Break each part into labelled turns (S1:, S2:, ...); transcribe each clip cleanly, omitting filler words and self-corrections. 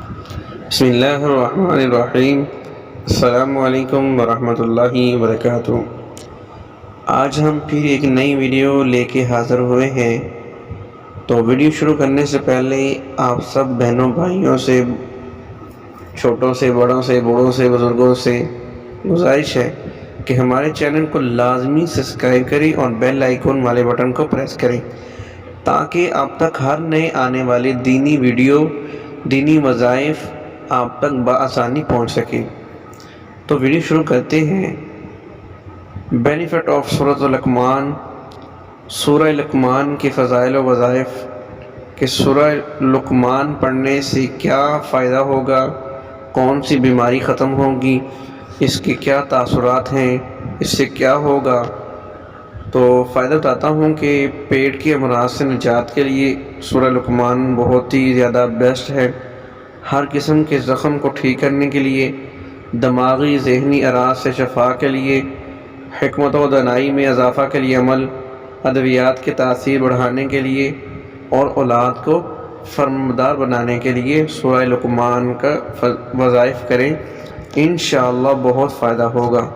S1: بسم اللہ الرحمن الرحیم۔ السلام علیکم ورحمۃ اللہ وبرکاتہ۔ آج ہم پھر ایک نئی ویڈیو لے کے حاضر ہوئے ہیں۔ تو ویڈیو شروع کرنے سے پہلے آپ سب بہنوں بھائیوں سے، چھوٹوں سے بڑوں سے، بوڑھوں سے بزرگوں سے گزارش ہے کہ ہمارے چینل کو لازمی سبسکرائب کریں اور بیل آئیکن والے بٹن کو پریس کریں تاکہ آپ تک ہر نئے آنے والے دینی ویڈیو، دینی وظائف آپ تک بآسانی پہنچ سکے۔ تو ویڈیو شروع کرتے ہیں۔ بینیفٹ آف سورۃ لقمان، سورہ لقمان کے فضائل و وظائف کہ سورہ لقمان پڑھنے سے کیا فائدہ ہوگا، کون سی بیماری ختم ہوگی، اس کے کیا تاثرات ہیں، اس سے کیا ہوگا۔ تو فائدہ بتاتا ہوں کہ پیٹ کے امراض سے نجات کے لیے سورہ لقمان بہت ہی زیادہ بیسٹ ہے۔ ہر قسم کے زخم کو ٹھیک کرنے کے لیے، دماغی ذہنی امراض سے شفا کے لیے، حکمت و دانائی میں اضافہ کے لیے عمل، ادویات کی تاثیر بڑھانے کے لیے اور اولاد کو فرمانبردار بنانے کے لیے سورہ لقمان کا وظائف کریں، انشاءاللہ بہت فائدہ ہوگا۔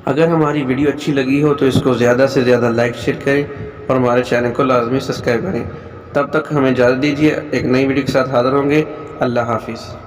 S1: اگر ہماری ویڈیو اچھی لگی ہو تو اس کو زیادہ سے زیادہ لائک شیئر کریں اور ہمارے چینل کو لازمی سبسکرائب کریں۔ تب تک ہمیں اجازت دیجیے، ایک نئی ویڈیو کے ساتھ حاضر ہوں گے۔ اللہ حافظ۔